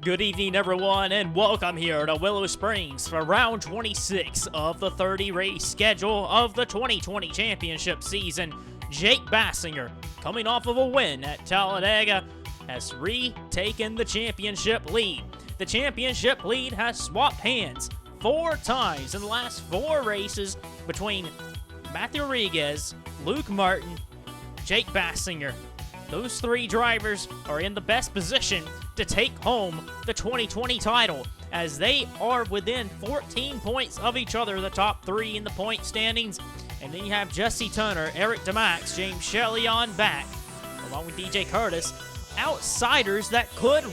Good evening, everyone, and welcome here to Willow Springs for round 26 of the 30-race schedule of the 2020 championship season. Jake Baskinger, coming off of a win at Talladega, has retaken the championship lead. The championship lead has swapped hands 4 times in the last 4 races between Matthew Rodriguez, Luke Martin, Jake Baskinger. Those 3 drivers are in the best position to take home the 2020 title, as they are within 14 points of each other, the top 3 in the point standings. And then you have Jesse Turner, Eric DeMax, James Shelley on back, along with DJ Curtis, outsiders that could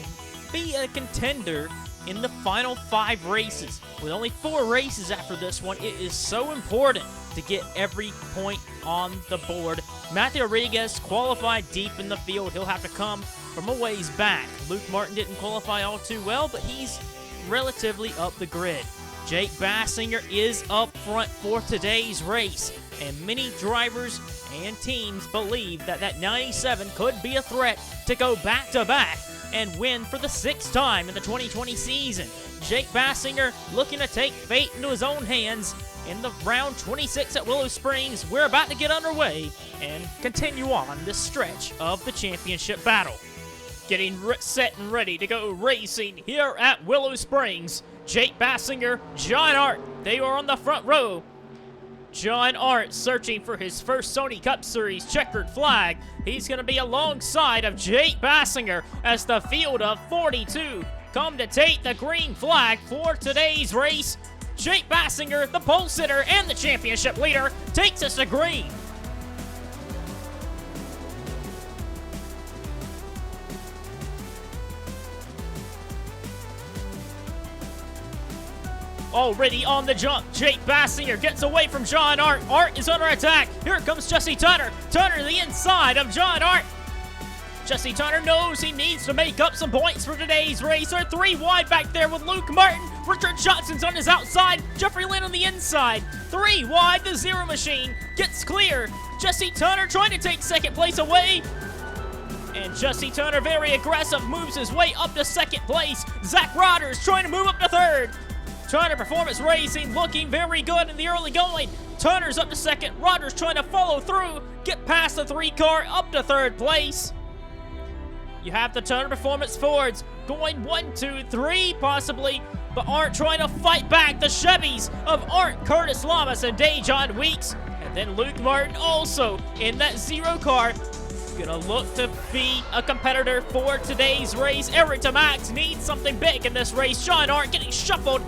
be a contender in the final 5 races. With only 4 races after this one, it is so important to get every point on the board. Matthew Rodriguez qualified deep in the field. He'll have to come from a ways back. Luke Martin didn't qualify all too well, but he's relatively up the grid. Jake Baskinger is up front for today's race, and many drivers and teams believe that that 97 could be a threat to go back-to-back and win for the 6th time in the 2020 season. Jake Baskinger looking to take fate into his own hands in the round 26 at Willow Springs. We're about to get underway and continue on this stretch of the championship battle. Getting set and ready to go racing here at Willow Springs. Jake Baskinger, John Art, they are on the front row. John Art searching for his first Sony Cup Series checkered flag. He's going to be alongside of Jake Baskinger as the field of 42 come to take the green flag for today's race. Jake Baskinger, the pole sitter and the championship leader, takes us to green. Already on the jump, Jake Baskinger gets away from John Art. Art is under attack. Here comes Jesse Turner. Turner to the inside of John Art. Jesse Turner knows he needs to make up some points for today's race. They're 3 wide back there with Luke Martin. Richard Johnson's on his outside. Jeffrey Lynn on the inside. 3 wide, the Zero Machine gets clear. Jesse Turner trying to take second place away. And Jesse Turner, very aggressive, moves his way up to second place. Zach Rodgers trying to move up to third. Turner Performance Racing looking very good in the early going. Turner's up to second. Rodgers trying to follow through. Get past the 3 car up to third place. You have the Turner Performance Fords going 1, 2, 3 possibly, but Art trying to fight back the Chevys of Art, Curtis Lamas, and Dejon Weeks. And then Luke Martin also in that 0 car. Gonna look to be a competitor for today's race. Eric DeMax needs something big in this race. John Art getting shuffled.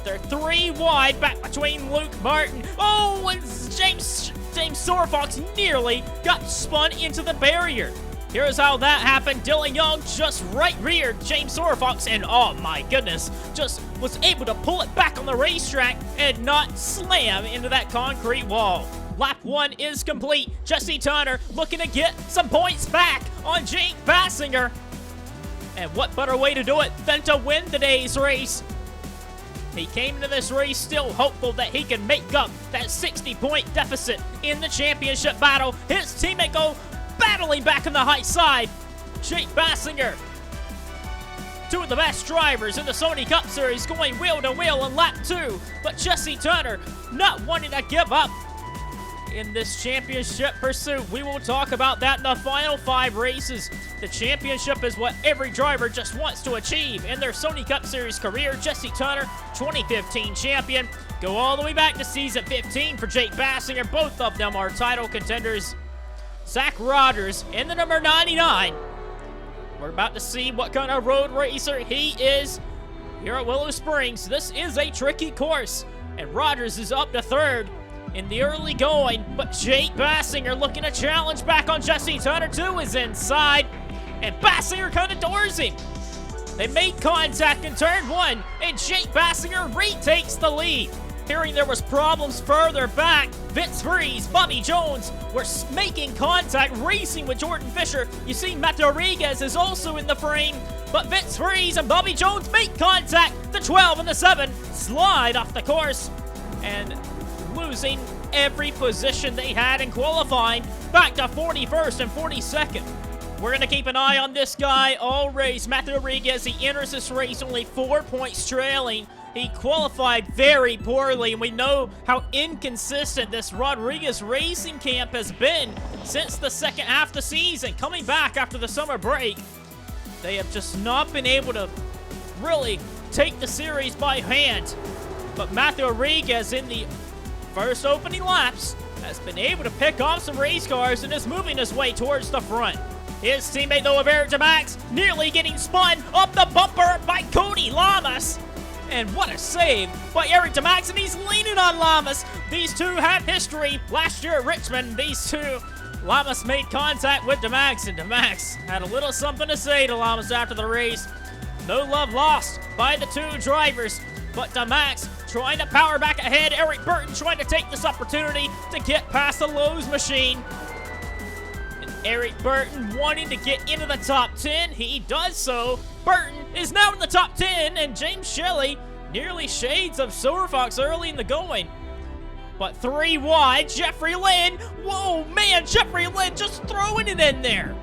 They're 3 wide back between Luke Martin. Oh, and James Sorfox nearly got spun into the barrier. Here's how that happened. Dylan Young just right reared James Sorfox, and oh my goodness, just was able to pull it back on the racetrack and not slam into that concrete wall. Lap 1 is complete. Jesse Turner looking to get some points back on Jake Baskinger. And what better way to do it than to win today's race? He came into this race still hopeful that he could make up that 60-point deficit in the championship battle. His teammate go battling back on the high side. Jake Baskinger, 2 of the best drivers in the Sony Cup Series, going wheel to wheel in lap 2. But Jesse Turner not wanting to give up in this championship pursuit. We will talk about that in the final 5 races. The championship is what every driver just wants to achieve in their Sony Cup Series career. Jesse Turner, 2015 champion. Go all the way back to season 15 for Jake Baskinger. Both of them are title contenders. Zach Rodgers in the number 99. We're about to see what kind of road racer he is here at Willow Springs. This is a tricky course, and Rodgers is up to third in the early going, but Jake Baskinger looking to challenge back on Jesse Turner too is inside, and Baskinger kind of doors him. They make contact in turn 1, and Jake Baskinger retakes the lead. Hearing there was problems further back, Vince Freeze, Bobby Jones were making contact, racing with Jordan Fisher. You see Matthew Rodriguez is also in the frame, but Vince Freeze and Bobby Jones make contact. The 12 and the 7 slide off the course, and losing every position they had in qualifying, back to 41st and 42nd. We're going to keep an eye on this guy all race. Matthew Rodriguez, he enters this race only 4 points trailing. He qualified very poorly, and we know how inconsistent this Rodriguez Racing camp has been since the second half of the season. Coming back after the summer break, they have just not been able to really take the series by hand. But Matthew Rodriguez in the first opening laps has been able to pick off some race cars and is moving his way towards the front. His teammate, though, of Eric DeMax, nearly getting spun up the bumper by Cody Lamas. And what a save by Eric DeMax, and he's leaning on Lamas. These two have history. Last year at Richmond, these two, Lamas made contact with DeMax, and DeMax had a little something to say to Lamas after the race. No love lost by the two drivers, but DeMax trying to power back ahead. Eric Burton trying to take this opportunity to get past the Lowe's machine. Eric Burton wanting to get into the top 10. He does so. Burton is now in the top 10, and James Shelley nearly shades of Silver Fox early in the going. But 3 wide, Jeffrey Lynn. Whoa, man, Jeffrey Lynn just throwing it in there.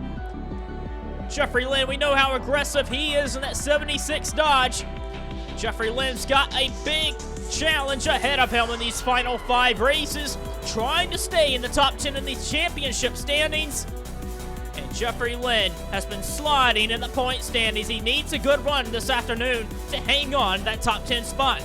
Jeffrey Lynn, we know how aggressive he is in that 76 Dodge. Jeffrey Lynn's got a big challenge ahead of him in these final 5 races, trying to stay in the top 10 in these championship standings. And Jeffrey Lynn has been sliding in the point standings. He needs a good run this afternoon to hang on that top 10 spot.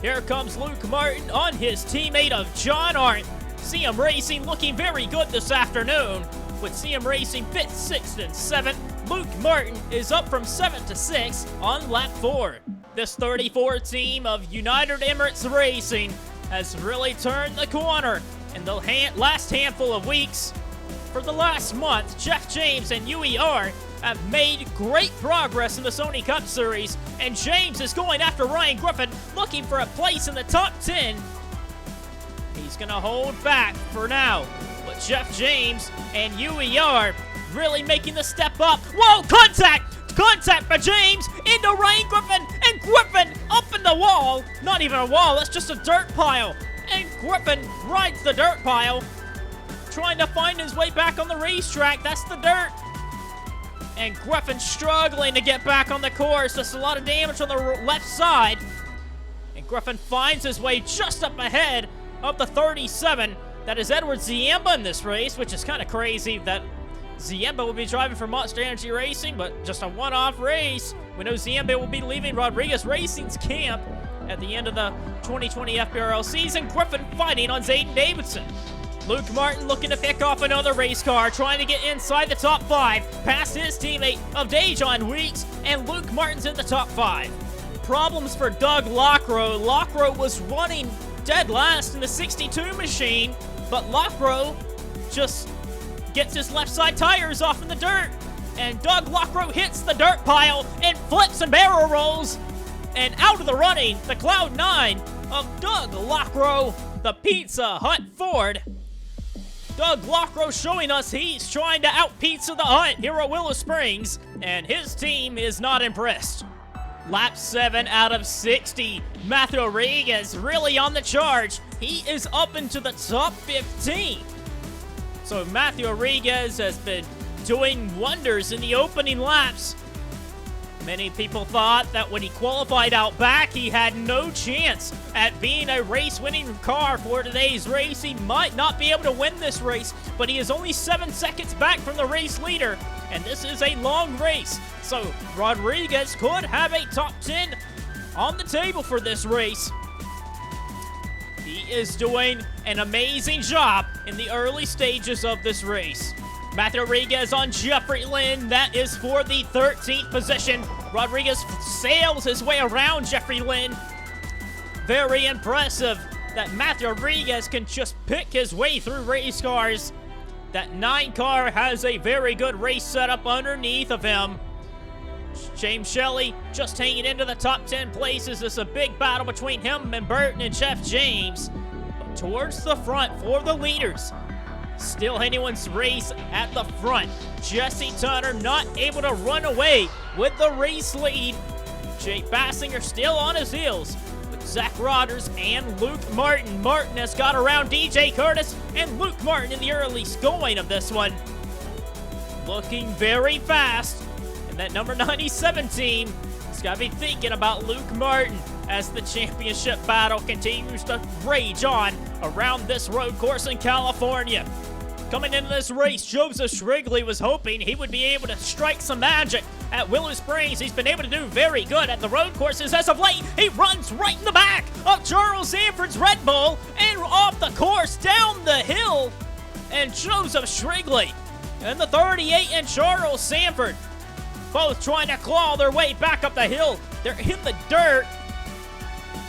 Here comes Luke Martin on his teammate of John Arndt. CM Racing looking very good this afternoon, with CM Racing 5th, 6th, and 7th. Luke Martin is up from 7th to 6th on lap 4. This 34 team of United Emirates Racing has really turned the corner in the last handful of weeks. For the last month, Jeff James and UER have made great progress in the Sony Cup Series, and James is going after Ryan Griffin, looking for a place in the top 10. He's going to hold back for now, but Jeff James and UER really making the step up. Whoa, contact! Contact by James into Ryan Griffin, and Griffin up in the wall. Not even a wall, that's just a dirt pile. And Griffin rides the dirt pile, trying to find his way back on the racetrack. That's the dirt. And Griffin struggling to get back on the course. That's a lot of damage on the left side. And Griffin finds his way just up ahead of the 37. That is Edward Ziemba in this race, which is kind of crazy that Ziemba will be driving for Monster Energy Racing, but just a one-off race. We know Ziemba will be leaving Rodriguez Racing's camp at the end of the 2020 FBRL season. Griffin fighting on Zayden Davidson. Luke Martin looking to pick off another race car, trying to get inside the top 5, past his teammate of Dejon Weeks, and Luke Martin's in the top 5. Problems for Doug Lockrow. Lockrow was running dead last in the 62 machine, but Lockrow just gets his left side tires off in the dirt, and Doug Lockrow hits the dirt pile and flips and barrel rolls, and out of the running, the Cloud 9 of Doug Lockrow, the Pizza Hut Ford. Doug Lockrow showing us he's trying to out-pizza the Hut here at Willow Springs, and his team is not impressed. Lap 7 out of 60. Matthew Rodriguez really on the charge. He is up into the top 15. So Matthew Rodriguez has been doing wonders in the opening laps. Many people thought that when he qualified out back, he had no chance at being a race-winning car for today's race. He might not be able to win this race, but he is only 7 seconds back from the race leader, and this is a long race. So Rodriguez could have a top 10 on the table for this race. He is doing an amazing job in the early stages of this race. Matthew Rodriguez on Jeffrey Lynn. That is for the 13th position. Rodriguez sails his way around Jeffrey Lynn. Very impressive that Matthew Rodriguez can just pick his way through race cars. That 9 car has a very good race setup underneath of him. James Shelley just hanging into the top 10 places. It's a big battle between him and Burton and Jeff James. But towards the front for the leaders, still anyone's race at the front. Jesse Tunner not able to run away with the race lead. Jake Baskinger still on his heels with Zach Rodgers and Luke Martin. Martin has got around DJ Curtis and Luke Martin in the early going of this one. looking very fast. And that number 97 team has got to be thinking about Luke Martin as the championship battle continues to rage on around this road course in California. Coming into this race, Joseph Shrigley was hoping he would be able to strike some magic at Willow Springs. He's been able to do very good at the road courses as of late. He runs right in the back of Charles Sanford's Red Bull and off the course down the hill. And Joseph Shrigley and the 38 and Charles Sanford both trying to claw their way back up the hill. They're in the dirt.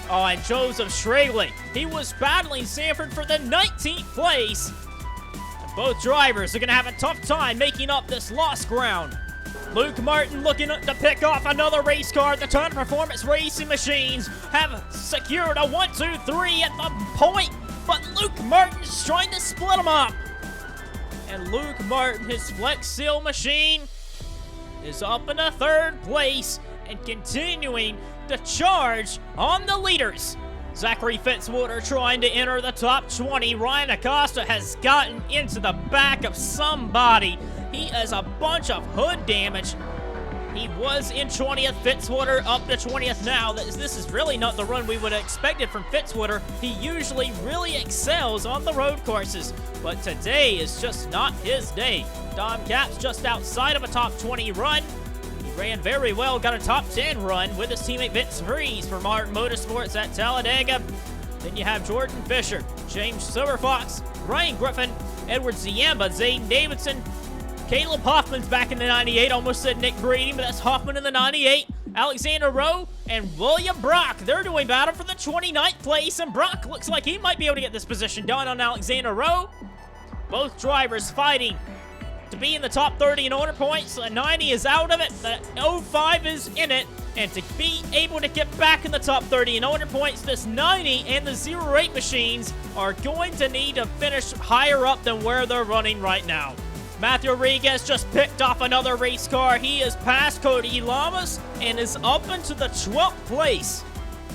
Oh, and Joseph Shrigley, he was battling Sanford for the 19th place. Both drivers are going to have a tough time making up this lost ground. Luke Martin looking to pick off another race car. The Turner Performance Racing Machines have secured a 1, 2, 3 at the point, but Luke Martin is trying to split them up. And Luke Martin, his Flex Seal machine, is up in a 3rd place and continuing to charge on the leaders. Zachary Fitzwater trying to enter the top 20. Ryan Acosta has gotten into the back of somebody. He has a bunch of hood damage. He was in 20th. Fitzwater up to 20th now. This is really not the run we would have expected from Fitzwater. He usually really excels on the road courses, but today is just not his day. Dom Capps just outside of a top 20 run. Ran very well, got a top 10 run with his teammate Vince Freeze for Martin Motorsports at Talladega. Then you have Jordan Fisher, James Silverfox, Ryan Griffin, Edward Ziamba, Zayden Davidson, Caleb Hoffman's back in the 98, almost said Nick Brady, but that's Hoffman in the 98. Alexander Rowe and William Brock, they're doing battle for the 29th place, and Brock looks like he might be able to get this position done on Alexander Rowe. Both drivers fighting to be in the top 30 in order points. The 90 is out of it. The 05 is in it. And to be able to get back in the top 30 in order points, this 90 and the 08 machines are going to need to finish higher up than where they're running right now. Matthew Rodriguez just picked off another race car. He has passed Cody Lamas and is up into the 12th place.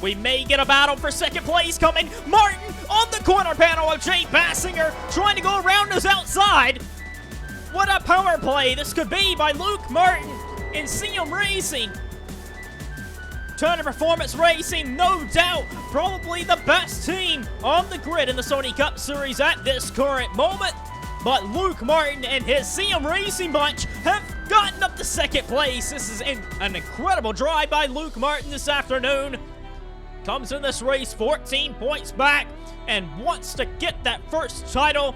We may get a battle for 2nd place coming. Martin on the corner panel of Jay Baskinger trying to go around his outside. What a power play this could be by Luke Martin in CM Racing. Turner Performance Racing, no doubt, probably the best team on the grid in the Sony Cup Series at this current moment. But Luke Martin and his CM Racing bunch have gotten up to 2nd place. This is an incredible drive by Luke Martin this afternoon. Comes in this race 14 points back and wants to get that first title.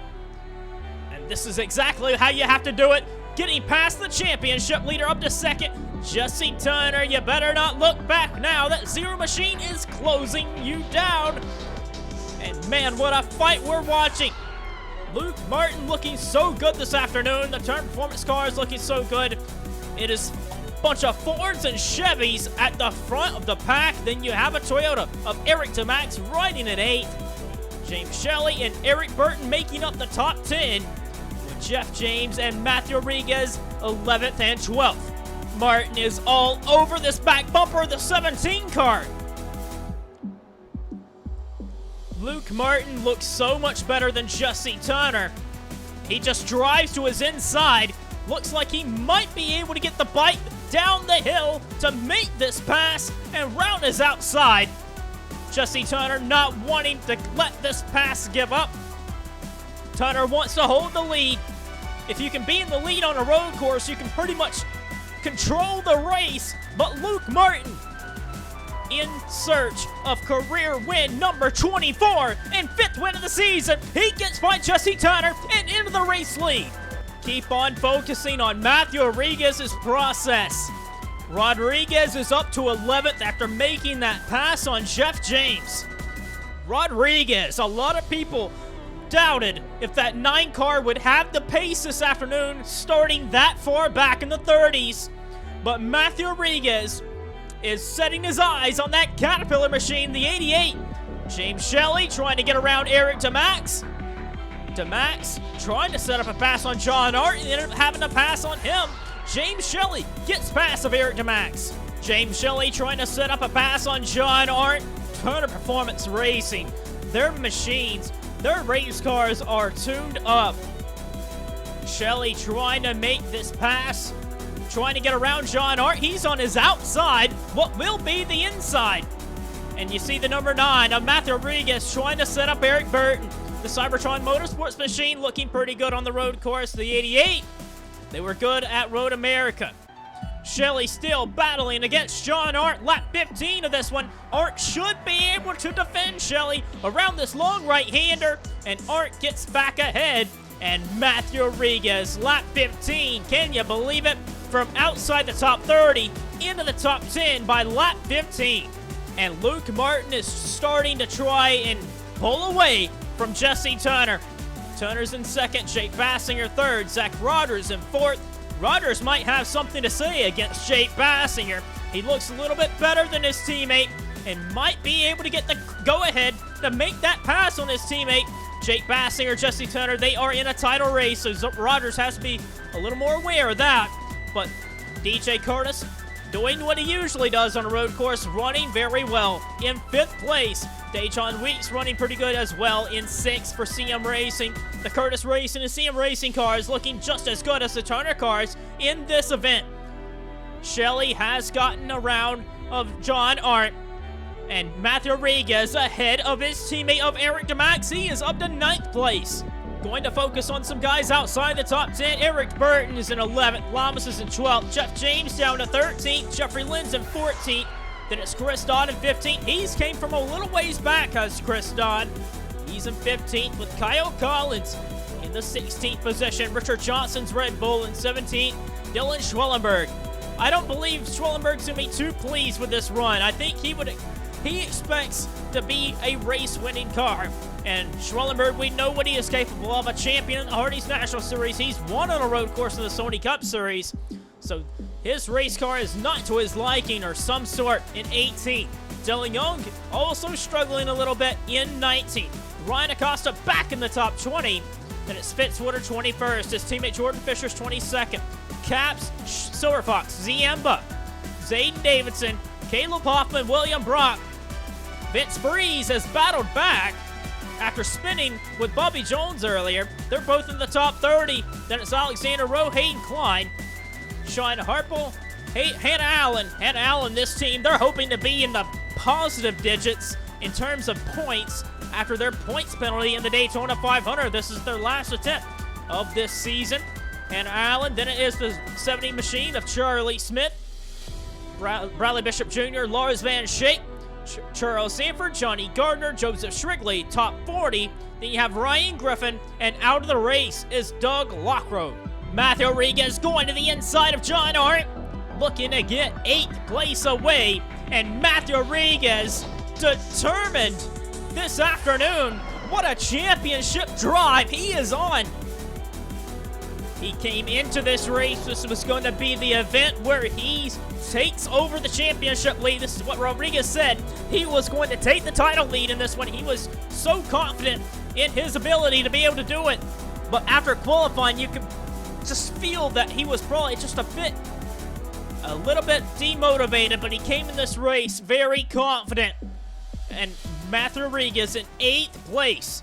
This is exactly how you have to do it. Getting past the championship leader up to 2nd. Jesse Turner, you better not look back now. That 0 machine is closing you down. And man, what a fight we're watching. Luke Martin looking so good this afternoon. The Turner Performance car is looking so good. It is a bunch of Fords and Chevys at the front of the pack. Then you have a Toyota of Eric DeMax riding at 8th. James Shelley and Eric Burton making up the top 10. Jeff James and Matthew Rodriguez 11th and 12th. Martin is all over this back bumper of the 17 car. Luke Martin looks so much better than Jesse Turner. He just drives to his inside. Looks like he might be able to get the bike down the hill to make this pass and round his outside. Jesse Turner not wanting to let this pass give up. Turner wants to hold the lead. If you can be in the lead on a road course, you can pretty much control the race. But Luke Martin, in search of career win number 24 and 5th win of the season, he gets by Jesse Turner and into the race lead. Keep on focusing on Matthew Rodriguez's process. Rodriguez is up to 11th after making that pass on Jeff James. Rodriguez, a lot of people doubted if that 9 car would have the pace this afternoon, starting that far back in the 30s. But Matthew Rodriguez is setting his eyes on that Caterpillar machine, the 88. James Shelley trying to get around Eric DeMax. DeMax trying to set up a pass on John Art and ended up having a pass on him. James Shelley gets past of Eric DeMax. James Shelley trying to set up a pass on John Art. Turner Performance Racing, their machines, their race cars are tuned up. Shelley trying to make this pass, trying to get around John Hart. He's on his outside, what will be the inside. And you see the number 9 of Matthew Rodriguez trying to set up Eric Burton. The Cybertron Motorsports machine looking pretty good on the road course. The 88, they were good at Road America. Shelley still battling against John Hart. Lap 15 of this one. Hart should be able to defend Shelley around this long right-hander. And Hart gets back ahead. And Matthew Rodriguez, lap 15. Can you believe it? From outside the top 30 into the top 10 by lap 15. And Luke Martin is starting to try and pull away from Jesse Turner. Turner's in second. Jake Baskinger third. Zach Rogers in fourth. Rogers might have something to say against Jake Baskinger. He looks a little bit better than his teammate and might be able to get the go-ahead to make that pass on his teammate. Jake Baskinger, Jesse Turner, they are in a title race, so Rogers has to be a little more aware of that. But DJ Curtis doing what he usually does on a road course, running very well. In 5th place, Dejon Weeks running pretty good as well in 6th for CM Racing. The Curtis Racing and CM Racing cars looking just as good as the Turner cars in this event. Shelley has gotten around of John Hart, and Matthew Rodriguez ahead of his teammate of Eric DeMax. He is up to 9th place. Going to focus on some guys outside the top 10. Eric Burton is in 11th. Lamas is in 12th. Jeff James down to 13th. Jeffrey Lynn's in 14th. Then it's Chris Dodd in 15th. He's came from a little ways back as Chris Dodd. He's in 15th with Kyle Collins in the 16th position. Richard Johnson's Red Bull in 17th. Dylan Schwellenberg. I don't believe Schwellenberg's going to be too pleased with this run. I think he expects to be a race-winning car. And Schwellenberg, we know what he is capable of. A champion in the Hardee's National Series. He's won on a road course in the Sony Cup Series. So his race car is not to his liking or some sort in 18th. Dylan Young also struggling a little bit in 19th. Ryan Acosta back in the top 20. Then it's Fitzwater 21st. His teammate Jordan Fisher's 22nd. Caps, Silver Fox, Ziemba, Zayden Davidson, Caleb Hoffman, William Brock. Vince Breeze has battled back after spinning with Bobby Jones earlier. They're both in the top 30. Then it's Alexander Rowe, Hayden Klein, Sean Harple, Hannah Allen. Hannah Allen, this team, they're hoping to be in the positive digits in terms of points after their points penalty in the Daytona 500. This is their last attempt of this season. Hannah Allen, then it is the 70 machine of Charlie Smith, Bradley Bishop Jr., Lars Van Schaik, Charles Sanford, Johnny Gardner, Joseph Shrigley, top 40. Then you have Ryan Griffin, and out of the race is Doug Lockroad. Matthew Rodriguez going to the inside of John Hart, looking to get 8th place away. And Matthew Rodriguez determined this afternoon. What a championship drive he is on. He came into this race. This was going to be the event where he takes over the championship lead. This is what Rodriguez said. He was going to take the title lead in this one. He was so confident in his ability to be able to do it. But after qualifying, you could just feel that he was probably just a little bit demotivated, but he came in this race very confident. And Matthew Rodriguez in 8th place.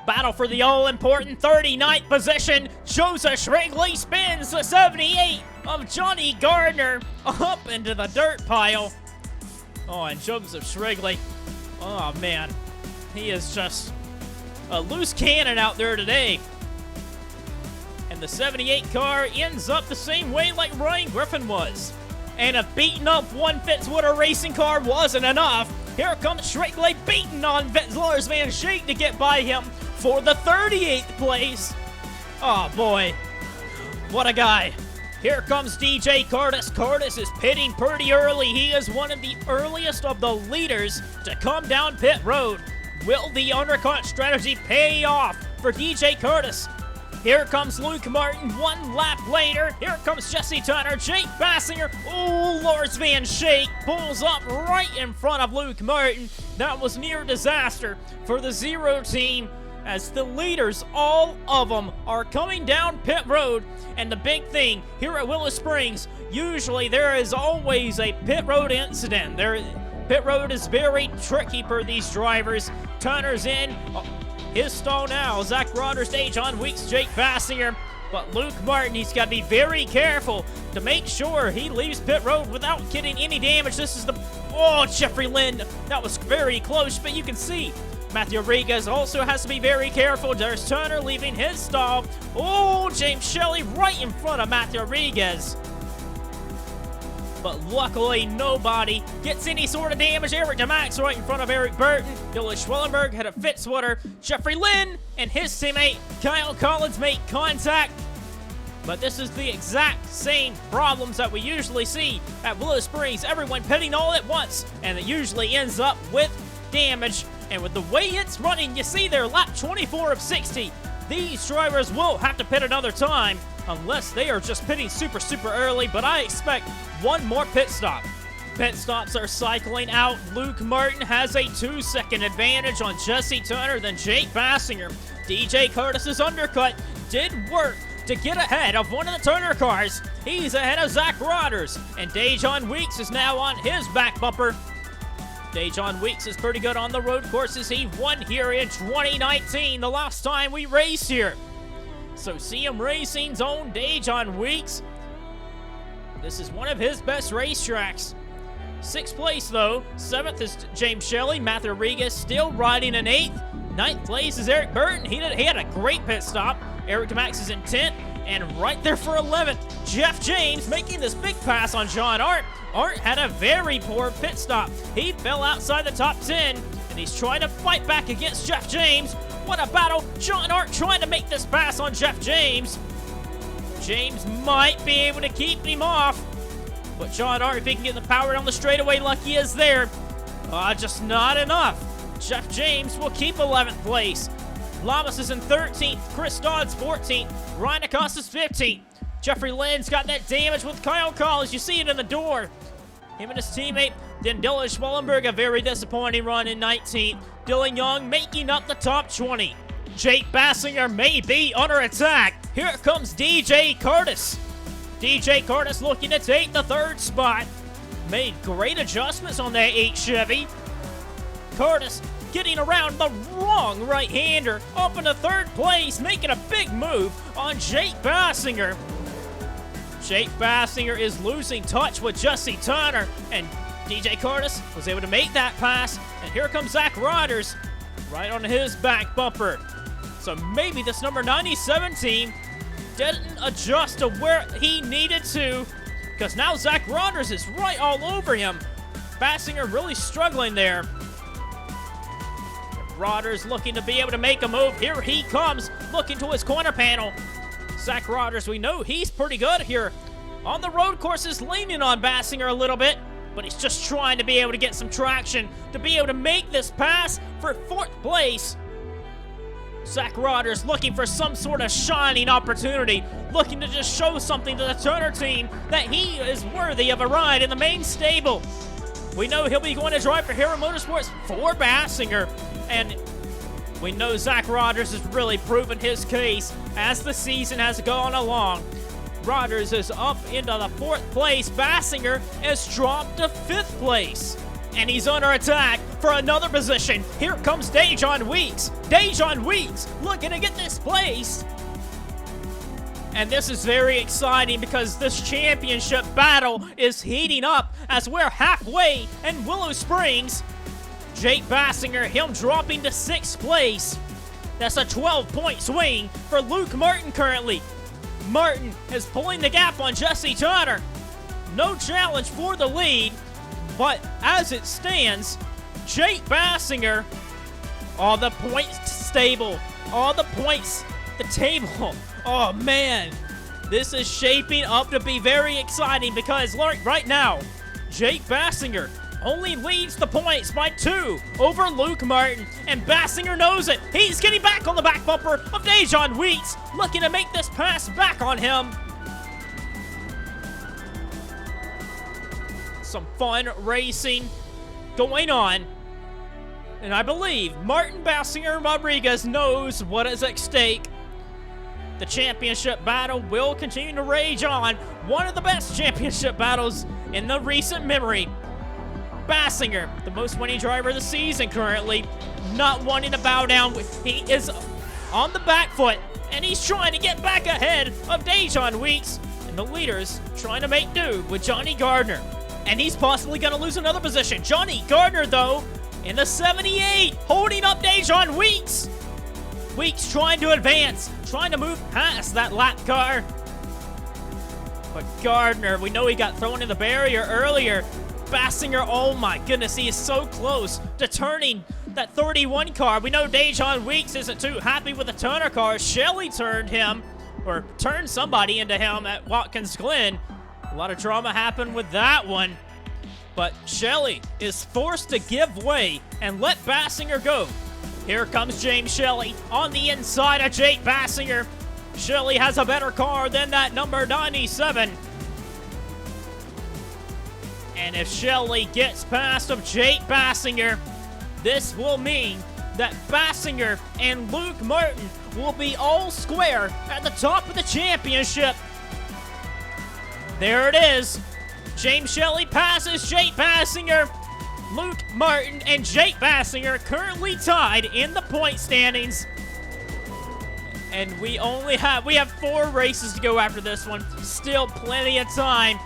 Battle for the all-important 39th position. Joseph Shrigley spins the 78 of Johnny Gardner up into the dirt pile. Oh, and Joseph Shrigley, oh man, he is just a loose cannon out there today. And the 78 car ends up the same way like Ryan Griffin was. And a beaten up one Fitzwater racing car wasn't enough. Here comes Shrigley beating on Lars Van Schaik to get by him for the 38th place. Oh boy, what a guy. Here comes DJ Curtis. Curtis is pitting pretty early. He is one of the earliest of the leaders to come down pit road. Will the undercut strategy pay off for DJ Curtis? Here comes Luke Martin, one lap later. Here comes Jesse Turner, Jake Baskinger. Oh, Lars Van Schaik pulls up right in front of Luke Martin. That was near disaster for the Zero team, as the leaders, all of them, are coming down pit road. And the big thing here at Willow Springs, usually there is always a pit road incident. Pit road is very tricky for these drivers. Turner's in. His stall now. Zach Rogers, Dejon Weeks, Jake Baskinger. But Luke Martin, he's got to be very careful to make sure he leaves pit road without getting any damage. This is the... Oh, Jeffrey Lynn. That was very close, but you can see Matthew Rodriguez also has to be very careful. There's Turner leaving his stall. Oh, James Shelley right in front of Matthew Rodriguez. But luckily, nobody gets any sort of damage. Eric DeMax right in front of Eric Burton. Dylan Schwellenberg had a Fitzwater. Jeffrey Lynn and his teammate Kyle Collins make contact. But this is the exact same problems that we usually see at Willow Springs. Everyone pitting all at once, and it usually ends up with damage. And with the way it's running, you see they're lap 24 of 60. These drivers will have to pit another time unless they are just pitting super early, but I expect one more pit stop. Pit stops are cycling out. Luke Martin has a 2-second advantage on Jesse Turner than Jake Baskinger. DJ Curtis's undercut did work to get ahead of one of the Turner cars. He's ahead of Zach Rodgers, and Dejon Weeks is now on his back bumper. Dejon Weeks is pretty good on the road courses. He won here in 2019, the last time we raced here. So CM Racing's own Dejon Weeks. This is one of his best racetracks. 6th place, though. 7th is James Shelley. Matthew Rodriguez still riding in 8th. 9th place is Eric Burton. He had a great pit stop. Eric DeMax is in 10th. And right there for 11th, Jeff James making this big pass on John Art. Art had a very poor pit stop. He fell outside the top 10, and he's trying to fight back against Jeff James. What a battle. John Art trying to make this pass on Jeff James. James might be able to keep him off. But John Art, if he can get the power down the straightaway like he is there, just not enough. Jeff James will keep 11th place. Lamas is in 13th. Chris Dodd's 14th. Ryan Acosta's 15th. Jeffrey Lynn's got that damage with Kyle Collins. You see it in the door. Him and his teammate, then Dylan Schwellenberg, a very disappointing run in 19th. Dylan Young making up the top 20. Jake Baskinger may be under attack. Here comes DJ Curtis. DJ Curtis looking to take the 3rd spot. Made great adjustments on that 8 Chevy. Curtis getting around the wrong right-hander up into 3rd place, making a big move on Jake Baskinger. Jake Baskinger is losing touch with Jesse Turner, and DJ Curtis was able to make that pass, and here comes Zach Rodgers right on his back bumper. So maybe this number 97 team didn't adjust to where he needed to, because now Zach Rodgers is right all over him. Baskinger really struggling there. Rodgers looking to be able to make a move. Here he comes, looking to his corner panel. Zach Rodgers, we know he's pretty good here on the road courses, leaning on Baskinger a little bit, but he's just trying to be able to get some traction to be able to make this pass for 4th place. Zach Rodgers looking for some sort of shining opportunity, looking to just show something to the Turner team that he is worthy of a ride in the main stable. We know he'll be going to drive for Hero Motorsports for Baskinger, and we know Zach Rodgers has really proven his case as the season has gone along. Rodgers is up into the 4th place. Baskinger is dropped to 5th place. And he's under attack for another position. Here comes Dejon Weeks. Dejon Weeks looking to get this place. And this is very exciting because this championship battle is heating up as we're halfway in Willow Springs. Jake Baskinger, him dropping to 6th place. That's a 12-point swing for Luke Martin currently. Martin is pulling the gap on Jesse Turner. No challenge for the lead, but as it stands, Jake Baskinger, all the points stable, all the points, the table. Oh man, this is shaping up to be very exciting because right now, Jake Baskinger only leads the points by 2 over Luke Martin, and Baskinger knows it. He's getting back on the back bumper of Dejon Weeks, looking to make this pass back on him. Some fun racing going on, and I believe Martin Baskinger Rodriguez knows what is at stake. The championship battle will continue to rage on. One of the best championship battles in the recent memory. Baskinger, the most winning driver of the season currently, not wanting to bow down. He is on the back foot. and he's trying to get back ahead of Dejon Weeks, and the leaders trying to make do with Johnny Gardner. And he's possibly going to lose another position. Johnny Gardner, though, in the 78, holding up Dejon Weeks. Weeks trying to advance, trying to move past that lap car. But Gardner, we know he got thrown in the barrier earlier. Baskinger, oh my goodness, he is so close to turning that 31 car. We know Dejon Weeks isn't too happy with the Turner car. Shelley turned him, or turned somebody into him at Watkins Glen. A lot of drama happened with that one. But Shelley is forced to give way and let Baskinger go. Here comes James Shelley on the inside of Jake Baskinger. Shelley has a better car than that number 97. And if Shelley gets past of Jake Baskinger, this will mean that Baskinger and Luke Martin will be all square at the top of the championship. There it is. James Shelley passes Jake Baskinger. Luke Martin and Jake Baskinger currently tied in the point standings. And we have 4 races to go after this one. Still plenty of time.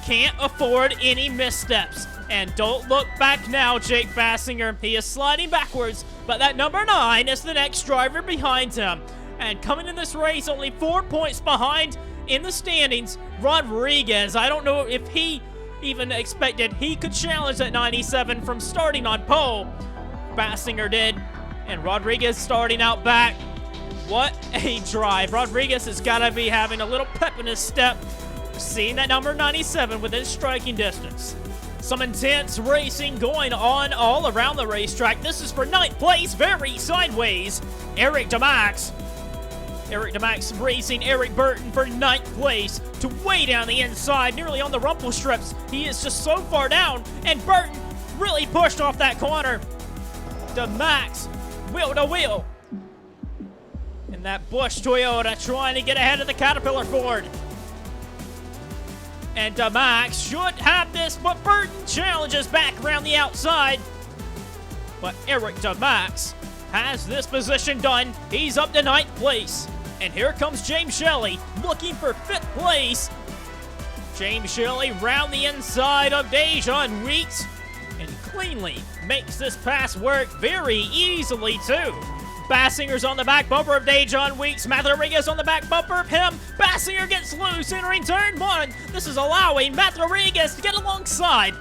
Can't afford any missteps. And don't look back now, Jake Baskinger. He is sliding backwards, but that number 9 is the next driver behind him. And coming in this race, only 4 points behind in the standings, Rodriguez. I don't know if he even expected he could challenge that 97 from starting on pole. Baskinger did, and Rodriguez starting out back. What a drive. Rodriguez has got to be having a little pep in his step, seeing that number 97 within striking distance. Some intense racing going on all around the racetrack. This is for 9th place, very sideways. Eric DeMax racing Eric Burton for 9th place to way down the inside, nearly on the rumble strips. He is just so far down, and Burton really pushed off that corner. DeMax, wheel to wheel. And that Busch Toyota trying to get ahead of the Caterpillar Ford. And DeMax should have this, but Burton challenges back around the outside. But Eric DeMax has this position done. He's up to 9th place. And here comes James Shelley looking for 5th place. James Shelley round the inside of Dejon Weeks and cleanly makes this pass work very easily too. Baskinger's on the back bumper of Dejon Weeks. Matt Rodriguez on the back bumper of him. Baskinger gets loose entering turn 1. This is allowing Matt Rodriguez to get alongside.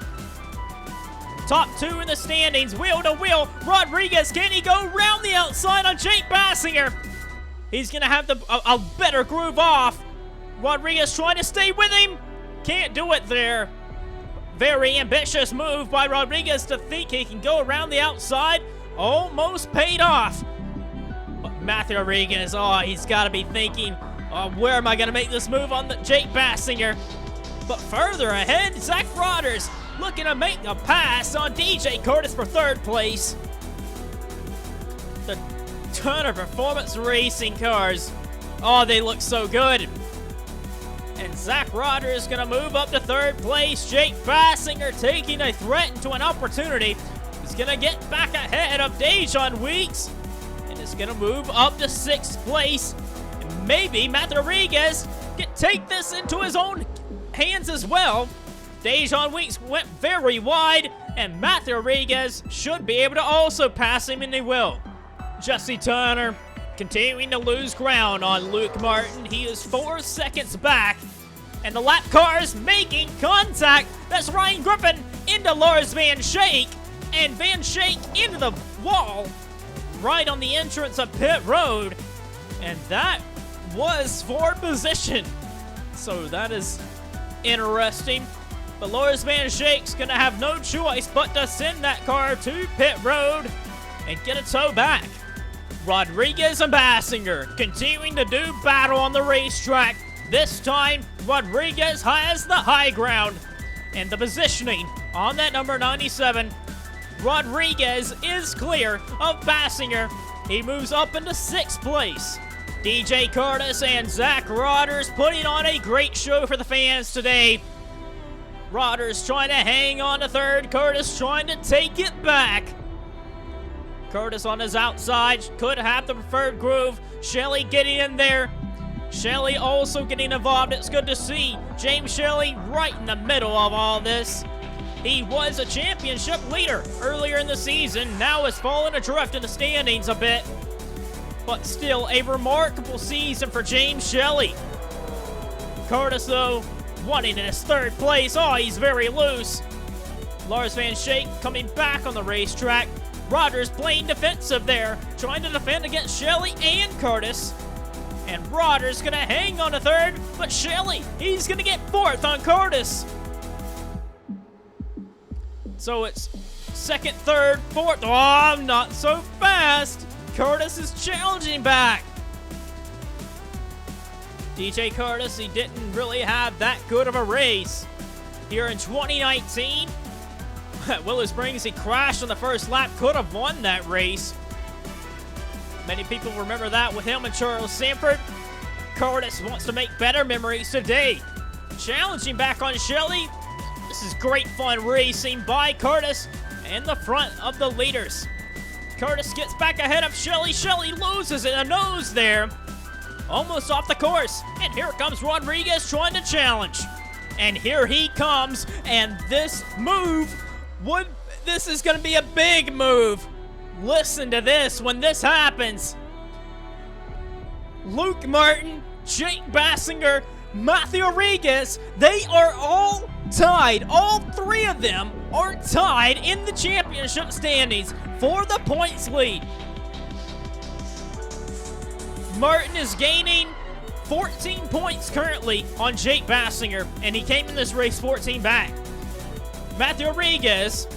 Top 2 in the standings, wheel to wheel. Rodriguez, can he go round the outside on Jake Baskinger? He's going to have a better groove off. Rodriguez trying to stay with him. Can't do it there. Very ambitious move by Rodriguez to think he can go around the outside. Almost paid off. But Matthew Rodriguez, he's got to be thinking, where am I going to make this move on the Jake Baskinger? But further ahead, Zach Rodgers looking to make a pass on DJ Curtis for 3rd place. The Turner Performance Racing cars, they look so good. And Zach Rodgers is going to move up to 3rd place. Jake Baskinger taking a threat into an opportunity. He's going to get back ahead of Dejon Weeks. And is going to move up to 6th place. And maybe Matt Rodriguez can take this into his own hands as well. Dejon Weeks went very wide, and Matt Rodriguez should be able to also pass him, and he will. Jesse Turner continuing to lose ground on Luke Martin. He is 4 seconds back, and the lap cars making contact. That's Ryan Griffin into Lars Van Schaik, and Van Schaik into the wall right on the entrance of pit road, and that was for position. So that is interesting. But Lars Van Schaik's going to have no choice but to send that car to pit road and get a tow back. Rodriguez and Baskinger continuing to do battle on the racetrack. This time, Rodriguez has the high ground. And the positioning on that number 97, Rodriguez is clear of Baskinger. He moves up into 6th place. DJ Curtis and Zach Rodgers putting on a great show for the fans today. Rodgers trying to hang on to 3rd, Curtis trying to take it back. Curtis on his outside, could have the preferred groove. Shelley getting in there. Shelley also getting involved. It's good to see James Shelley right in the middle of all this. He was a championship leader earlier in the season. Now has fallen adrift in the standings a bit. But still a remarkable season for James Shelley. Curtis, though, wanting in his third place. Oh, he's very loose. Lars Van Schaik coming back on the racetrack. Rogers playing defensive there, trying to defend against Shelley and Curtis. And Rogers gonna hang on to third, but Shelley, he's gonna get fourth on Curtis. So it's second, third, fourth. Oh, not so fast. Curtis is challenging back. DJ Curtis, he didn't really have that good of a race. Here in 2019, at Willow Springs, he crashed on the first lap, could have won that race. Many people remember that with him and Charles Sanford. Curtis wants to make better memories today. Challenging back on Shelley. This is great fun racing by Curtis in the front of the leaders. Curtis gets back ahead of Shelley. Shelley loses it, a nose there. Almost off the course. And here comes Rodriguez trying to challenge. And here he comes. And this move this is going to be a big move. Listen to this when this happens. Luke Martin, Jake Baskinger, Matthew Rodriguez, they are all tied. All three of them are tied in the championship standings for the points lead. Martin is gaining 14 points currently on Jake Baskinger, and he came in this race 14 back. Matthew Rodriguez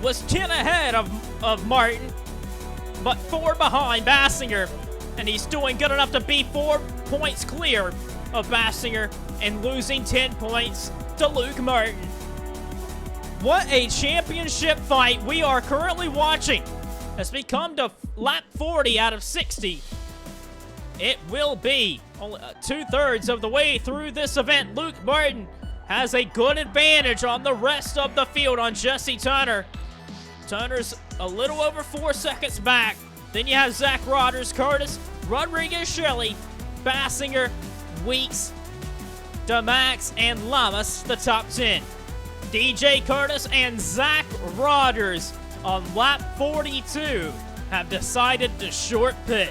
was 10 ahead of Martin, but 4 behind Baskinger, and he's doing good enough to be 4 points clear of Baskinger and losing 10 points to Luke Martin. What a championship fight we are currently watching. As we come to lap 40 out of 60. It will be only 2/3 of the way through this event. Luke Martin has a good advantage on the rest of the field on Jesse Turner. Turner's a little over 4 seconds back. Then you have Zach Rogers, Curtis, Rodriguez, Shelley, Baskinger, Weeks, DeMax, and Lamas, the top 10. DJ Curtis and Zach Rogers on lap 42 have decided to short pit.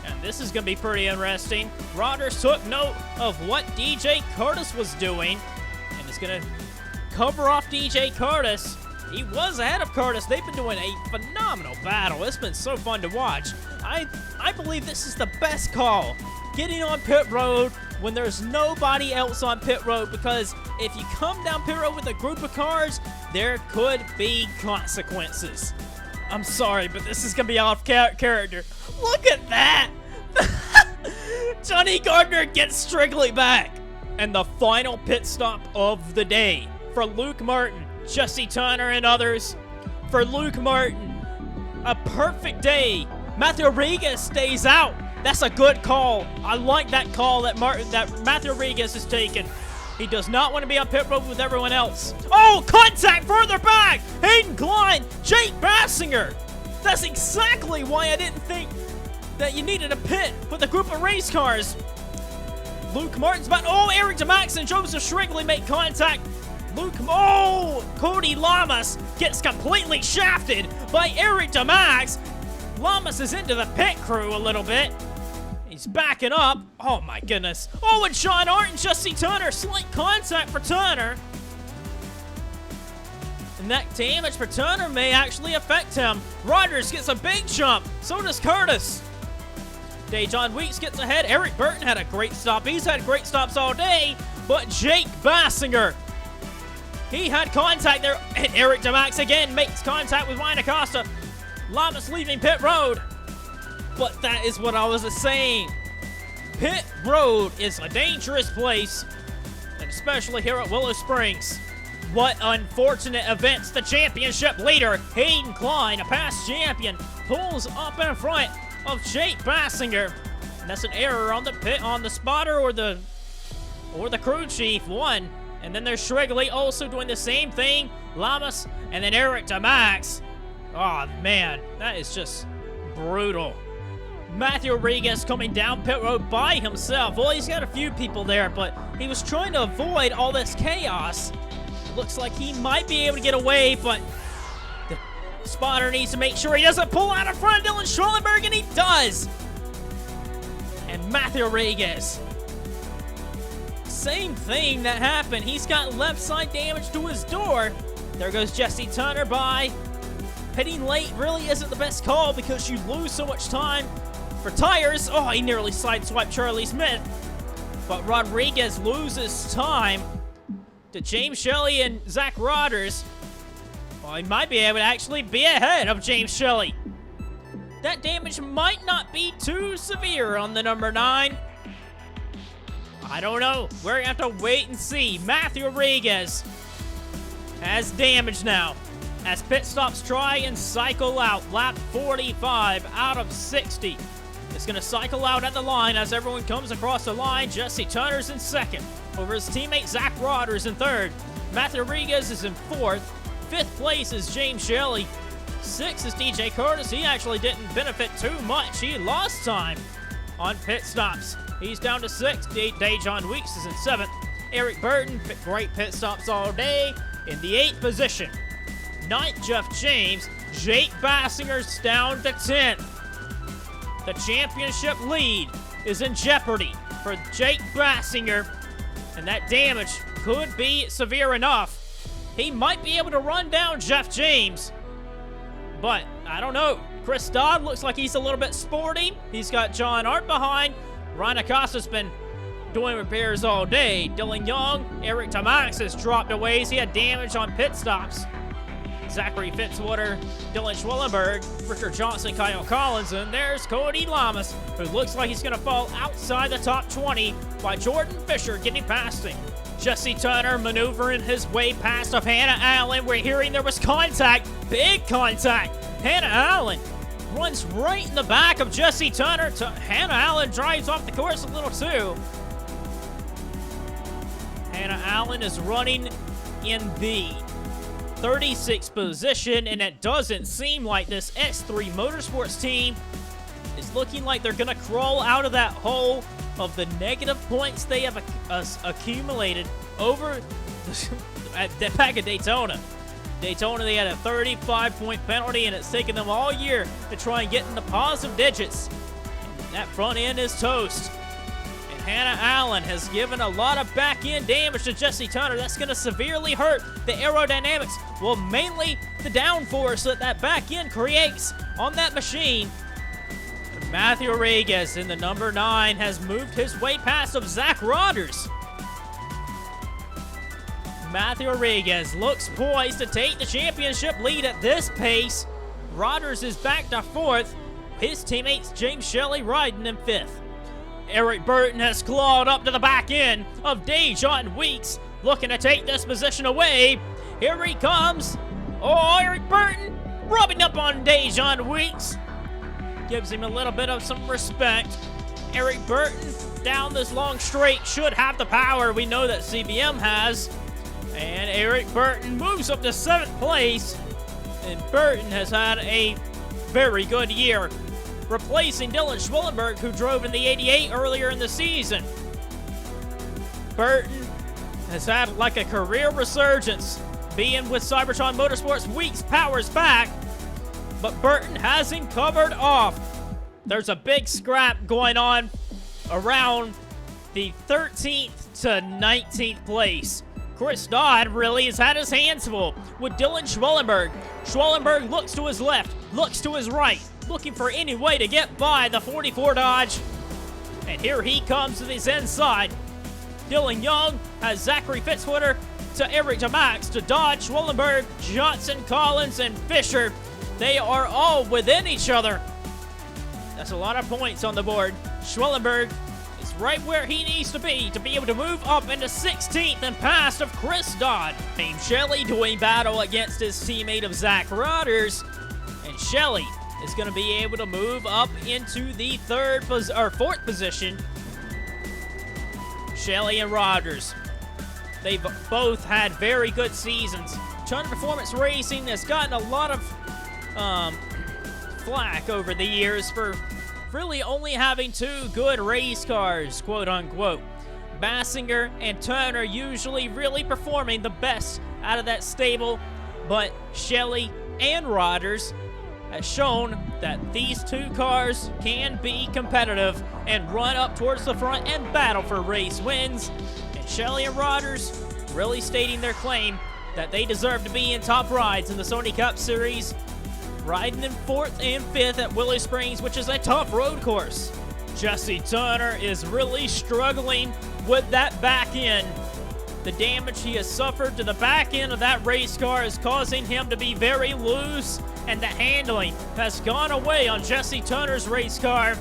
And this is going to be pretty interesting. Rogers took note of what DJ Curtis was doing and is going to cover off DJ Curtis. He was ahead of Curtis. They've been doing a phenomenal battle. It's been so fun to watch. I believe this is the best call. Getting on pit road when there's nobody else on pit road, because if you come down pit road with a group of cars, there could be consequences. I'm sorry, but this is going to be off character. Look at that! Johnny Gardner gets Strigley back. And the final pit stop of the day for Luke Martin, Jesse Turner, and others. For Luke Martin, a perfect day. Matthew Rodriguez stays out. That's a good call. I like that call that Matthew Rodriguez is taking. He does not want to be on pit road with everyone else. Oh, contact further back! Hayden Klein, Jake Baskinger. That's exactly why I didn't think that you needed a pit with a group of race cars. Luke Martin's about, oh, Eric DeMax and Joseph Shrigley make contact. Cody Lamas gets completely shafted by Eric DeMax. Lamas is into the pit crew a little bit. He's backing up. Oh my goodness. Oh, and Sean Hart and Jesse Turner. Slight contact for Turner. And that damage for Turner may actually affect him. Rogers gets a big jump. So does Curtis. Dejon Weeks gets ahead. Eric Burton had a great stop. He's had great stops all day. But Jake Baskinger, he had contact there. And Eric DeMax again makes contact with Ryan Acosta. Lamas leaving pit road. But that is what I was saying. Pit road is a dangerous place, and especially here at Willow Springs. What unfortunate events. The championship leader, Hayden Klein, a past champion, pulls up in front of Jake Baskinger. And that's an error on the spotter or the crew chief. One. And then there's Shrigley also doing the same thing. Lamas and then Eric DeMax Oh, man, that is just brutal. Matthew Rodriguez coming down pit road by himself. Well, he's got a few people there, but he was trying to avoid all this chaos. Looks like he might be able to get away, but the spotter needs to make sure he doesn't pull out in front of Dylan Schwellenberg, and he does. And Matthew Rodriguez, same thing that happened. He's got left side damage to his door. There goes Jesse Turner by. Pitting late really isn't the best call because you lose so much time for tires. Oh, he nearly sideswiped Charlie Smith. But Rodriguez loses time to James Shelley and Zach Rodgers. Well, he might be able to actually be ahead of James Shelley. That damage might not be too severe on the number 9. I don't know. We're going to have to wait and see. Matthew Rodriguez has damage now as pit stops try and cycle out. Lap 45 out of 60. It's going to cycle out at the line as everyone comes across the line. Jesse Turner's in second over his teammate Zach Rodgers in third. Matthew Rodriguez is in fourth. Fifth place is James Shelley. Sixth is DJ Curtis. He actually didn't benefit too much. He lost time on pit stops. He's down to sixth. Dejon Weeks is in seventh. Eric Burton, great pit stops all day, in the 8th position. Ninth, Jeff James. Jake Bassinger's down to 10th. The championship lead is in jeopardy for Jake Bassinger, and that damage could be severe enough. He might be able to run down Jeff James, but I don't know. Chris Dodd looks like he's a little bit sporty. He's got John Art behind. Ryan Acosta's been doing repairs all day. Dylan Young, Eric Tamax has dropped away. He had damage on pit stops. Zachary Fitzwater, Dylan Schwellenberg, Richard Johnson, Kyle Collins, and there's Cody Lamas, who looks like he's going to fall outside the top 20 by Jordan Fisher getting past him. Jesse Turner maneuvering his way past of Hannah Allen. We're hearing there was contact, big contact. Hannah Allen runs right in the back of Jesse Turner. Hannah Allen drives off the course a little too. Hannah Allen is running in the 36th position, and it doesn't seem like this S3 Motorsports team is looking like they're going to crawl out of that hole of the negative points they have accumulated over at the back of Daytona. Daytona, they had a 35-point penalty, and it's taken them all year to try and get into positive digits. And that front end is toast. And Hannah Allen has given a lot of back-end damage to Jesse Turner. That's going to severely hurt the aerodynamics. Well, mainly the downforce that back end creates on that machine. Matthew Rodriguez in the number 9 has moved his way past of Zach Rodgers. Matthew Rodriguez looks poised to take the championship lead at this pace. Rodgers is back to 4th. His teammates James Shelley riding in 5th. Eric Burton has clawed up to the back end of Dejon Weeks, looking to take this position away. Here he comes. Oh, Eric Burton rubbing up on Dejon Weeks. Gives him a little bit of some respect. Eric Burton down this long straight should have the power we know that CBM has. And Eric Burton moves up to 7th place. And Burton has had a very good year, replacing Dylan Schwellenberg, who drove in the 88 earlier in the season. Burton has had like a career resurgence, being with Cybertron Motorsports. Weeks powers back, but Burton has him covered off. There's a big scrap going on around the 13th to 19th place. Chris Dodd really has had his hands full with Dylan Schwellenberg. Schwellenberg looks to his left, looks to his right, looking for any way to get by the 44 Dodge. And here he comes to his inside. Dylan Young has Zachary Fitzwater to Eric Tamax to Dodge, Schwellenberg, Johnson, Collins, and Fisher. They are all within each other. That's a lot of points on the board. Schwellenberg is right where he needs to be able to move up into 16th and past of Chris Dodd. James Shelley doing battle against his teammate of Zach Rodgers. And Shelley is going to be able to move up into the 4th position. Shelley and Rodgers, they've both had very good seasons. Turner Performance Racing has gotten a lot of flack over the years for really only having 2 good race cars, quote unquote. Baskinger and Turner usually really performing the best out of that stable, but Shelley and Rodgers has shown that these 2 cars can be competitive and run up towards the front and battle for race wins. And Shelley and Rodgers really stating their claim that they deserve to be in top rides in the Sony Cup Series, riding in 4th and 5th at Willow Springs, which is a tough road course. Jesse Turner is really struggling with that back end. The damage he has suffered to the back end of that race car is causing him to be very loose, and the handling has gone away on Jesse Turner's race car.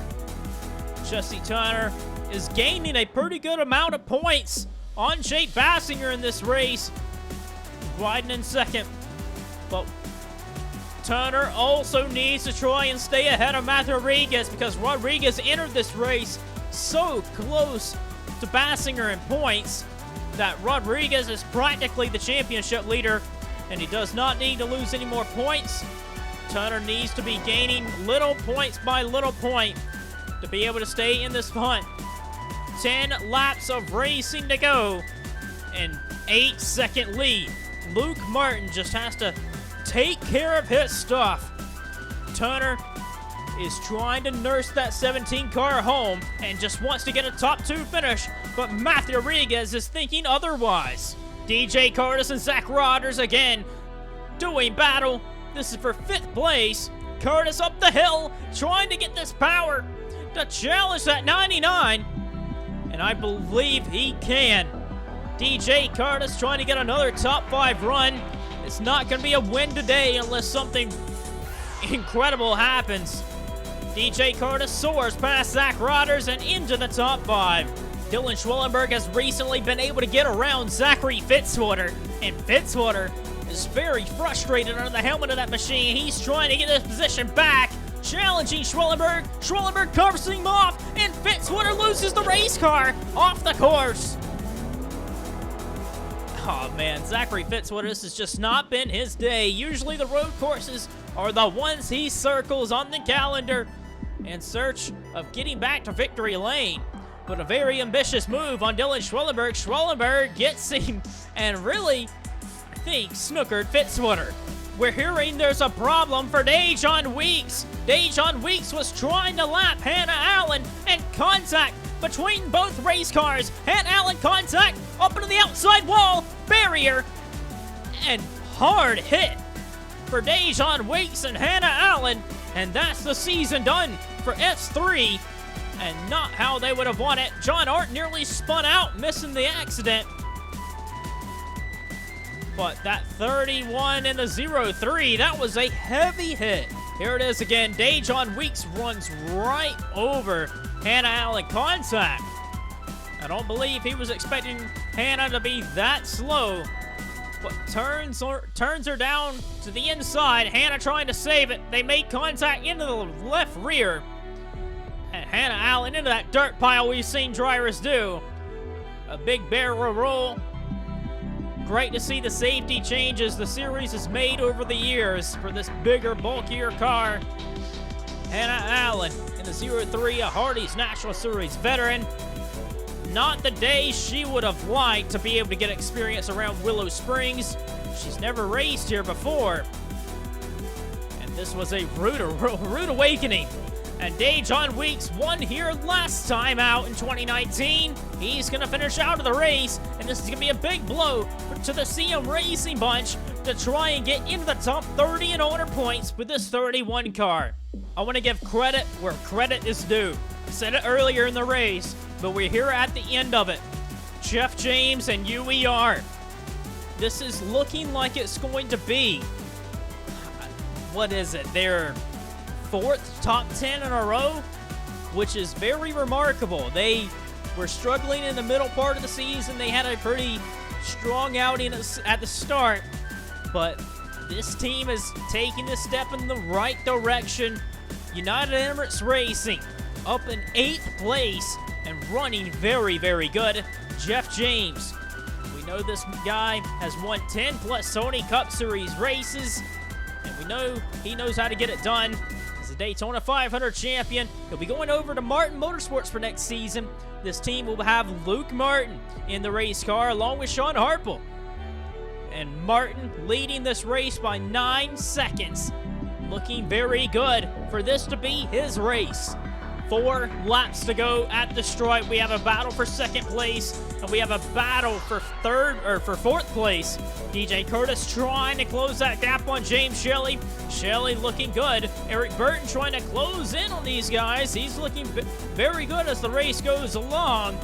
Jesse Turner is gaining a pretty good amount of points on Jake Baskinger in this race, riding in 2nd. But Turner also needs to try and stay ahead of Matt Rodriguez, because Rodriguez entered this race so close to Baskinger in points that Rodriguez is practically the championship leader, and he does not need to lose any more points. Turner needs to be gaining little points by little point to be able to stay in this hunt. 10 laps of racing to go, and 8-second lead. Luke Martin just has to take care of his stuff. Turner is trying to nurse that 17 car home and just wants to get a top 2 finish, but Matthew Rodriguez is thinking otherwise. DJ Curtis and Zach Rodgers again doing battle. This is for 5th place. Curtis up the hill trying to get this power to challenge that 99, and I believe he can. DJ Curtis trying to get another top 5 run. It's not going to be a win today unless something incredible happens. DJ Curtis soars past Zach Rodgers and into the top 5. Dylan Schwellenberg has recently been able to get around Zachary Fitzwater, and Fitzwater is very frustrated under the helmet of that machine. He's trying to get his position back, challenging Schwellenberg. Schwellenberg covers him off, and Fitzwater loses the race car off the course. Oh man, Zachary Fitzwater, this has just not been his day. Usually the road courses are the ones he circles on the calendar in search of getting back to victory lane. But a very ambitious move on Dylan Schwellenberg. Schwellenberg gets him and really, I think, snookered Fitzwater. We're hearing there's a problem for Dejon Weeks. Dejon Weeks was trying to lap Hannah Allen, and contact between both race cars. Hannah Allen contact up into the outside wall, barrier, and hard hit for Dejon Weeks and Hannah Allen, and that's the season done for S3, and not how they would have won it. John Art nearly spun out, missing the accident. But that 31 and the 0-3, that was a heavy hit. Here it is again. Dejon Weeks runs right over Hannah Allen contact. I don't believe he was expecting Hannah to be that slow, but turns her down to the inside. Hannah trying to save it. They make contact into the left rear, and Hannah Allen into that dirt pile we've seen drivers do. A big barrel roll. Great to see the safety changes the series has made over the years for this bigger, bulkier car. Hannah Allen in the 0-3, a Hardy's National Series veteran. Not the day she would have liked to be able to get experience around Willow Springs. She's never raced here before, and this was a rude awakening. And Dejon Weeks won here last time out in 2019. He's going to finish out of the race, and this is going to be a big blow to the CM Racing bunch to try and get into the top 30 in owner points with this 31 car. I want to give credit where credit is due. I said it earlier in the race, but we're here at the end of it. Jeff James and UER. This is looking like it's going to be, what is it, their 4th top 10 in a row, which is very remarkable. They were struggling in the middle part of the season. They had a pretty strong outing at the start, but this team is taking a step in the right direction. United Emirates Racing up in 8th place and running very, very good. Jeff James, we know this guy has won 10 plus Sony Cup Series races, and We know he knows how to get it done. As a Daytona 500 champion, he'll be going over to Martin Motorsports for next season. This team will have Luke Martin in the race car along with Sean Harple. And Martin leading this race by 9 seconds. Looking very good for this to be his race. 4 laps to go at the stripe. We have a battle for second place, and we have a battle for fourth place. DJ Curtis trying to close that gap on James Shelley. Shelley looking good. Eric Burton trying to close in on these guys. He's looking very good as the race goes along.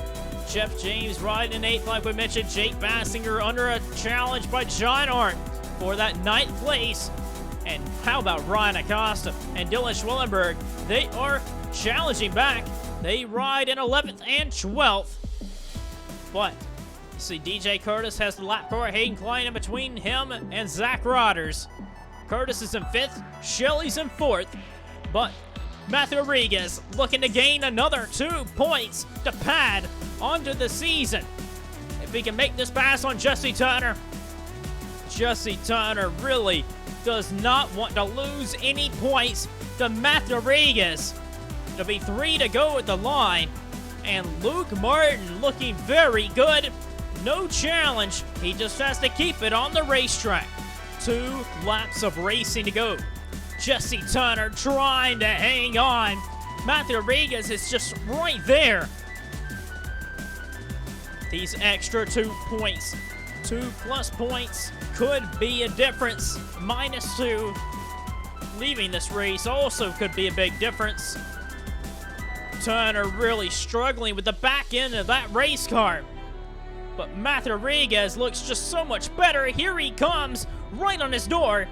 Jeff James riding in 8th, like we mentioned. Jake Baskinger under a challenge by John Arndt for that 9th place. And how about Ryan Acosta and Dylan Schwellenberg? They are challenging back. They ride in 11th and 12th. But you see DJ Curtis has the lap car. Hayden Klein in between him and Zach Rodgers. Curtis is in 5th. Shelley's in 4th. But Matthew Rodriguez looking to gain another 2 points to pad onto the season. If he can make this pass on Jesse Turner. Jesse Turner really does not want to lose any points to Matthew Rodriguez. There'll be 3 to go at the line. And Luke Martin looking very good. No challenge. He just has to keep it on the racetrack. 2 laps of racing to go. Jesse Turner trying to hang on. Matthew Rodriguez is just right there. These extra 2 points, 2+ points, could be a difference. -2. Leaving this race also could be a big difference. Turner really struggling with the back end of that race car. But Matthew Rodriguez looks just so much better. Here he comes, right on his door.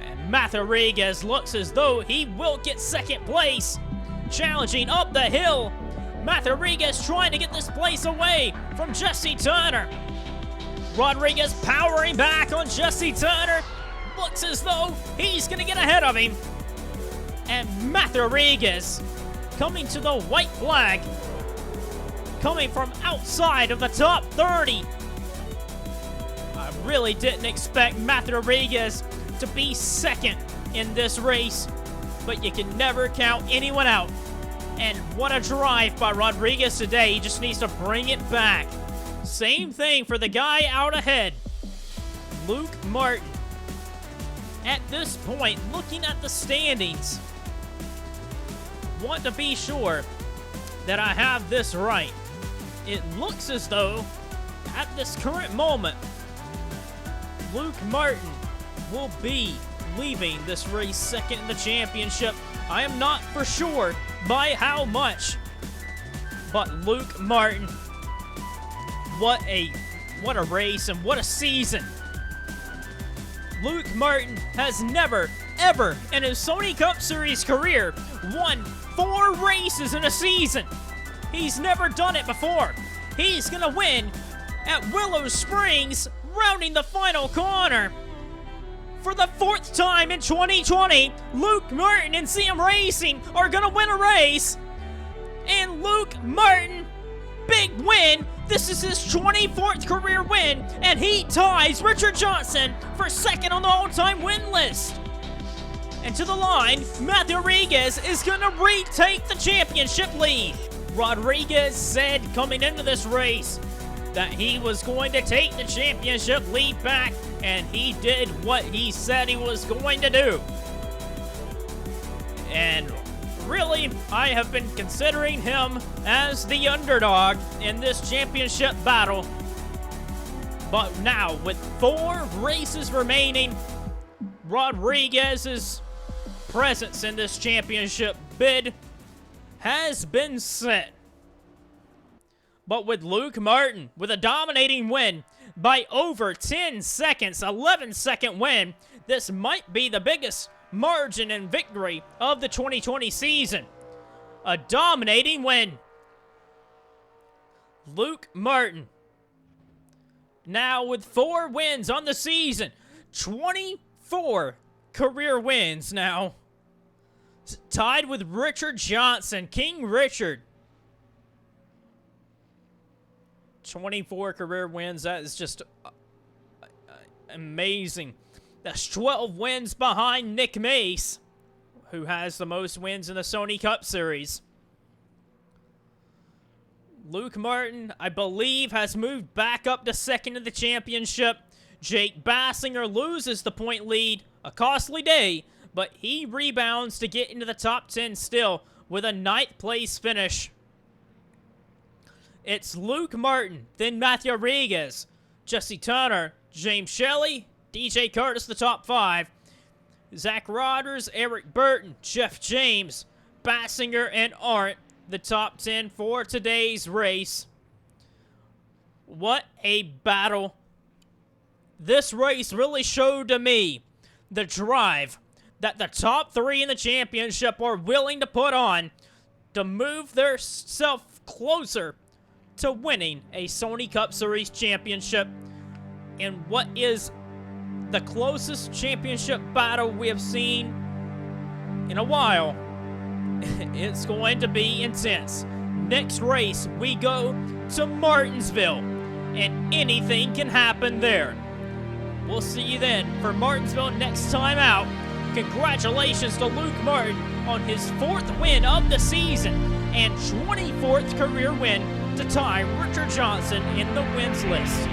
And Matthew Rodriguez looks as though he will get second place. Challenging up the hill. Matthew Rodriguez trying to get this place away from Jesse Turner. Rodriguez powering back on Jesse Turner. Looks as though he's going to get ahead of him. And Matthew Rodriguez coming to the white flag. Coming from outside of the top 30. I really didn't expect Matthew Rodriguez to be second in this race. But you can never count anyone out. And what a drive by Rodriguez today. He just needs to bring it back. Same thing for the guy out ahead, Luke Martin. At this point, looking at the standings, want to be sure that I have this right. It looks as though, at this current moment, Luke Martin will be leaving this race second in the championship. I am not for sure by how much, but Luke Martin, what a race and what a season. Luke Martin has never, ever in his Sony Cup Series career won 4 races in a season. He's never done it before. He's gonna win at Willow Springs, rounding the final corner. For the 4th time in 2020, Luke Martin and CM Racing are gonna win a race. And Luke Martin, big win. This is his 24th career win, and he ties Richard Johnson for second on the all-time win list. And to the line, Matthew Rodriguez is going to retake the championship lead. Rodriguez said coming into this race that he was going to take the championship lead back, and he did what he said he was going to do. And really, I have been considering him as the underdog in this championship battle. But now, with 4 races remaining, Rodriguez's presence in this championship bid has been set. But with Luke Martin, with a dominating win by over 10 seconds, 11-second win, this might be the biggest margin in victory of the 2020 season. A dominating win. Luke Martin, now with 4 wins on the season, 24 career wins now. Tied with Richard Johnson, King Richard. 24 career wins, that is just amazing. That's 12 wins behind Nick Mace, who has the most wins in the Sony Cup Series. Luke Martin, I believe, has moved back up to second in the championship. Jake Baskinger loses the point lead. A costly day, but he rebounds to get into the top 10 still with a 9th place finish. It's Luke Martin, then Matthew Rodriguez, Jesse Turner, James Shelley, DJ Curtis, the top 5. Zach Rodgers, Eric Burton, Jeff James, Bassinger, and Arndt, the top 10 for today's race. What a battle. This race really showed to me the drive that the top 3 in the championship are willing to put on to move their self closer to winning a Sony Cup Series championship in what is the closest championship battle we have seen in a while. It's going to be intense. Next race, we go to Martinsville, and anything can happen there. We'll see you then for Martinsville next time out. Congratulations to Luke Martin on his 4th win of the season and 24th career win to tie Richard Johnson in the wins list.